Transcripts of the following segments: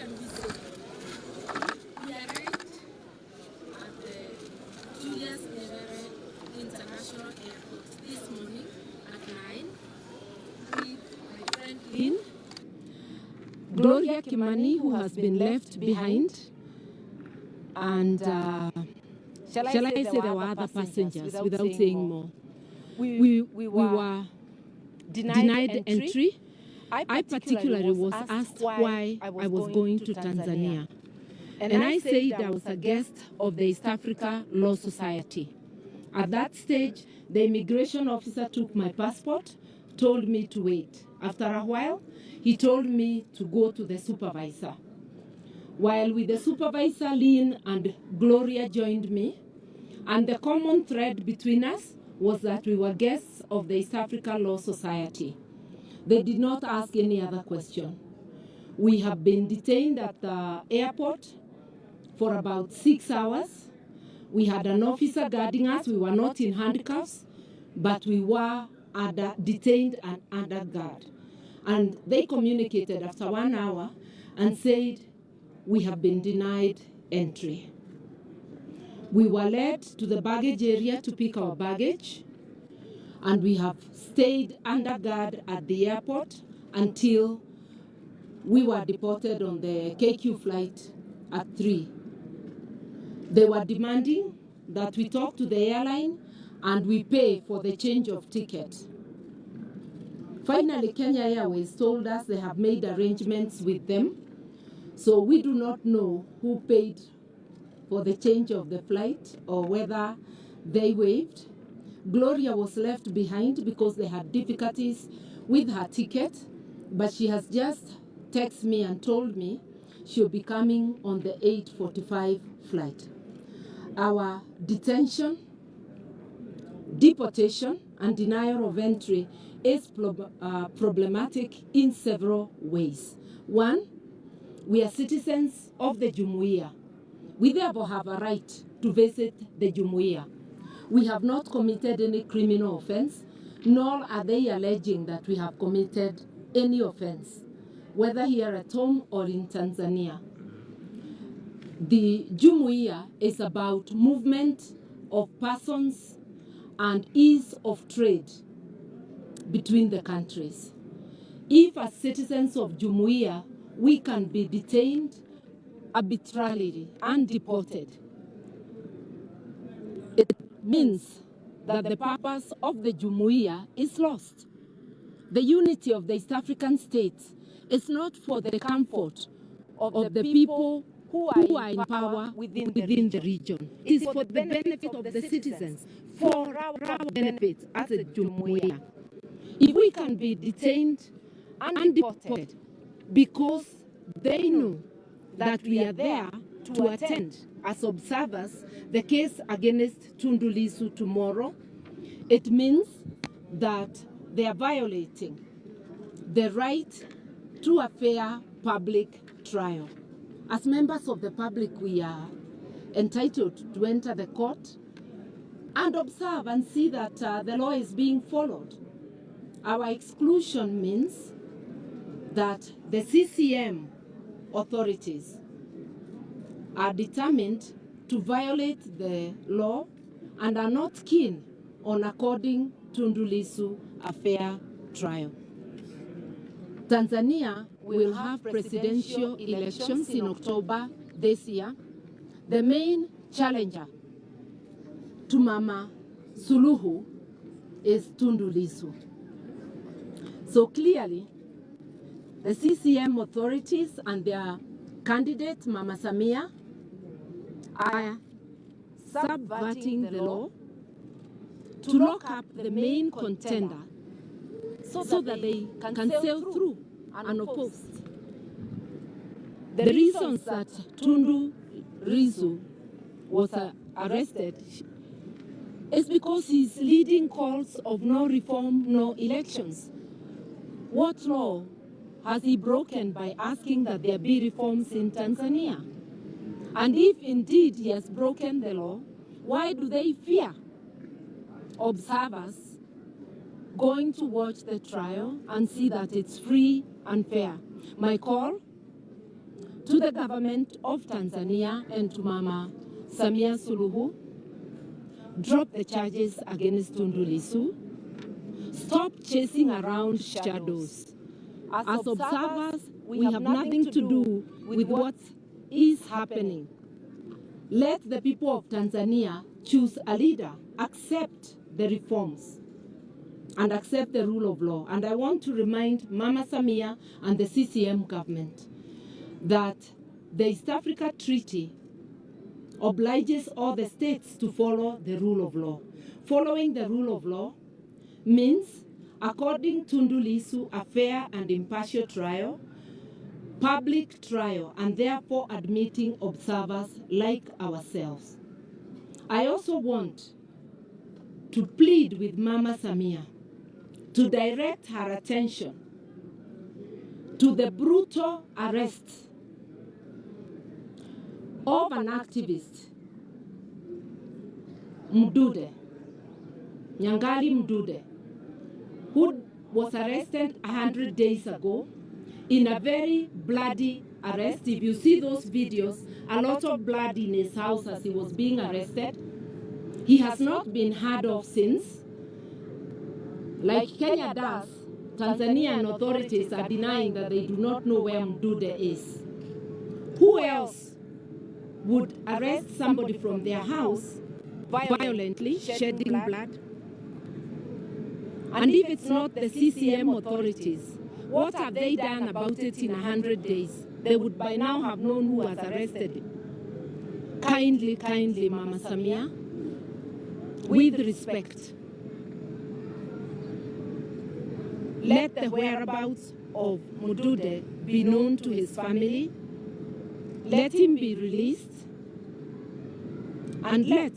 can be safe. We arrived at the Julius Nyerere International Airport this morning at 9 with my friend Lynn, Gloria Kimani, who has been left behind, and shall I say there were other passengers without saying more. We were denied entry. I particularly was asked why I was going to Tanzania. And I said I was a guest of the East Africa Law Society. At that stage, the immigration officer took my passport, told me to wait. After a while, he told me to go to the supervisor. While with the supervisor, Lynn and Gloria joined me, and the common thread between us was that we were guests of the East Africa Law Society. They did not ask any other question. We have been detained at the airport for about 6 hours. We had an officer guarding us. We were not in handcuffs, but we were detained and under guard. And they communicated after 1 hour and said, we have been denied entry. We were led to the baggage area to pick our baggage, and we have stayed under guard at the airport until we were deported on the KQ flight at 3. They were demanding that we talk to the airline and we pay for the change of ticket. Finally, Kenya Airways told us they have made arrangements with them, so we do not know who paid for the change of the flight or whether they waived. Gloria was left behind because they had difficulties with her ticket, but she has just texted me and told me she'll be coming on the 8:45 flight. Our detention, deportation, and denial of entry is problematic in several ways. One, we are citizens of the Jumuiya. We therefore have a right to visit the Jumuiya. We have not committed any criminal offense, nor are they alleging that we have committed any offense, whether here at home or in Tanzania. The Jumuiya is about movement of persons and ease of trade between the countries. If as citizens of Jumuiya, we can be detained arbitrarily and deported, it means that the purpose of the Jumuiya is lost. The unity of the East African states is not for the comfort of the people who are in power within the region. It is for the benefit of the citizens, for our benefit as a Jumuiya. If we can be detained and deported because they know that we are there to attend as observers the case against Tundu Lissu tomorrow, it means that they are violating the right to a fair public trial. As members of the public, we are entitled to enter the court and observe and see that the law is being followed. Our exclusion means that the CCM authorities are determined to violate the law and are not keen on according Tundu Lissu a fair trial. Tanzania will have presidential elections in October this year. The main challenger to Mama Suluhu is Tundu Lissu. So clearly, the CCM authorities and their candidate, Mama Samia, are subverting the law to lock up the main contender so that they can sail through unopposed. The reasons that Tundu Lissu was arrested is because he's leading calls of no reform, no elections. What law has he broken by asking that there be reforms in Tanzania? And if indeed he has broken the law, why do they fear observers going to watch the trial and see that it's free and fair? My call to the government of Tanzania and to Mama Samia Suluhu, drop the charges against Tundu Lissu, stop chasing around shadows. As observers, we have nothing to do with what is happening. Let the people of Tanzania choose a leader, accept the reforms, and accept the rule of law. And I want to remind Mama Samia and the CCM government that the East Africa Treaty obliges all the states to follow the rule of law. Following the rule of law means according to Tundu Lissu, a fair and impartial trial, public trial, and therefore admitting observers like ourselves. I also want to plead with Mama Samia to direct her attention to the brutal arrest of an activist, Mdude, Nyangali Mdude, who was arrested 100 days ago in a very bloody arrest. If you see those videos, a lot of blood in his house as he was being arrested. He has not been heard of since. Like Kenya does, Tanzanian authorities are denying that they do not know where Mdude is. Who else would arrest somebody from their house violently, shedding blood? And if it's not the CCM authorities, what have they done about it in 100 days? They would by now have known who was arrested him. Kindly, Mama Samia, with respect, let the whereabouts of Mdude be known to his family. Let him be released, and let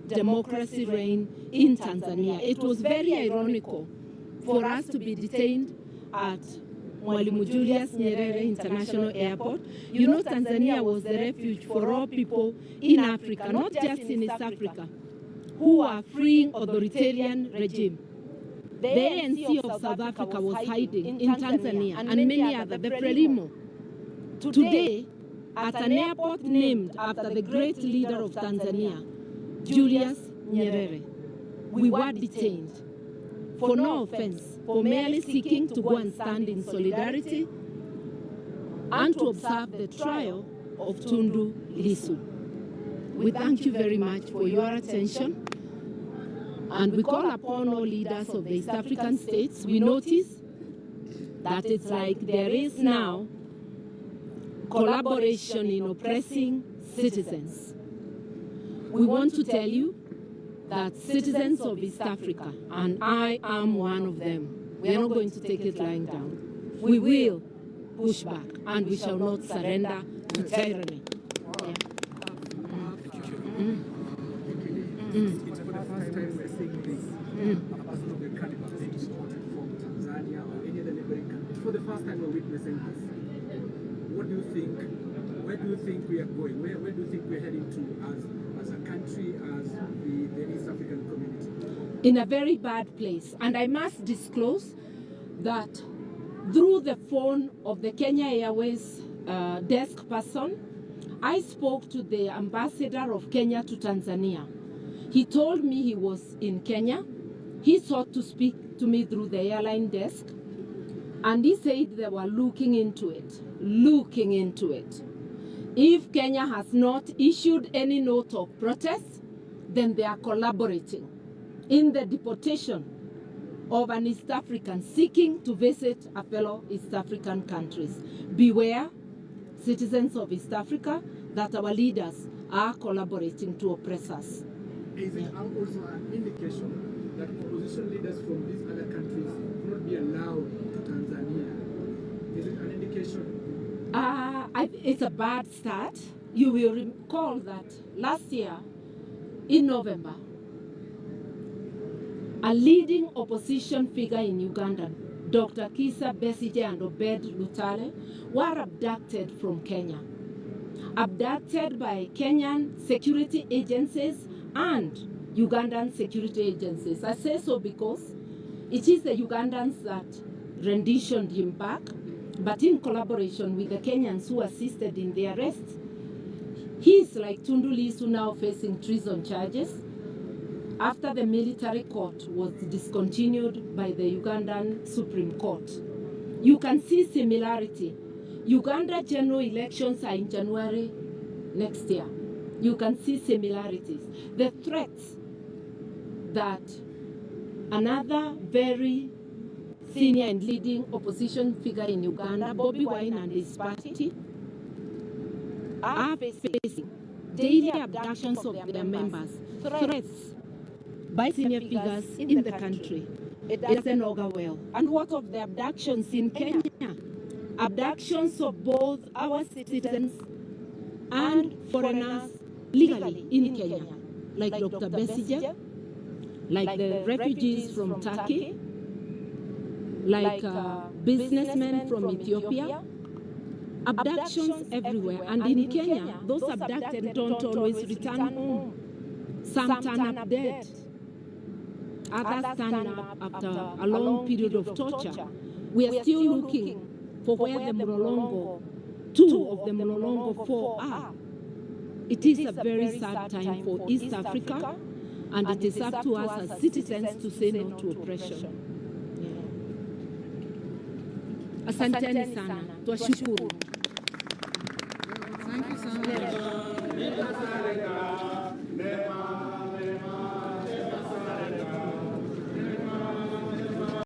democracy reign in Tanzania. It was very ironical for us to be detained at Mwalimu Julius Nyerere International Airport. You know, Tanzania was the refuge for all people in Africa, not just in East Africa, who are freeing authoritarian regime. The ANC of South Africa was hiding in Tanzania and many other, the Frelimo. Today, at an airport named after the great leader of Tanzania, Julius Nyerere, we were detained for no offense, for merely seeking to go and stand in solidarity and to observe the trial of Tundu Lissu. We thank you very much for your attention, and we call upon all leaders of the East African states. We notice that it's like there is now collaboration in oppressing citizens. We want to tell you that citizens of East Africa, and I am one of them, we are not going to take it lying down. We will push back, and we shall not surrender to tyranny. Yeah. It's for the first time we're seeing this as the cannibals being exported from Tanzania or any other neighboring country. It's for the first time we're witnessing this. What do you think? Where do you think we are going? Where do you think we're heading to as a country, as the East African community? In a very bad place. And I must disclose that through the phone of the Kenya Airways desk person, I spoke to the ambassador of Kenya to Tanzania. He told me he was in Kenya. He sought to speak to me through the airline desk, and he said they were looking into it. If Kenya has not issued any note of protest, then they are collaborating in the deportation of an East African seeking to visit a fellow East African countries. Beware, citizens of East Africa, that our leaders are collaborating to oppress us. Is it also an indication that opposition leaders from these other countries will not be allowed to Tanzania? Is it an indication? It's a bad start. You will recall that last year, in November, a leading opposition figure in Uganda, Dr. Kizza Besigye and Obed Lutale, were abducted from Kenya. Abducted by Kenyan security agencies and Ugandan security agencies. I say so because it is the Ugandans that renditioned him back, but in collaboration with the Kenyans who assisted in the arrest. He is like Tundu Lissu, now facing treason charges after the military court was discontinued by the Ugandan Supreme Court. You can see similarity. Uganda general elections are in January next year. You can see similarities. The threats that another very senior and leading opposition figure in Uganda, Bobi Wine and his party, are facing daily abductions of their members, threats by senior figures in the country. It doesn't augur well. And what of the abductions in Kenya? Abductions of both our citizens and foreigners legally in Kenya, like Dr. Besigye, like the refugees from Turkey, like businessmen from Ethiopia. Abductions everywhere. And in Kenya, those abducted don't always return home. Some turn up dead. Others turn up after a long period of torture. We are still looking for where the Mlolongo 2 of the Mlolongo 4 are. It is a very sad time for East Africa, and it is up to us as citizens to say no to oppression. Asanteni sana. Twashukuru. Thank you so much.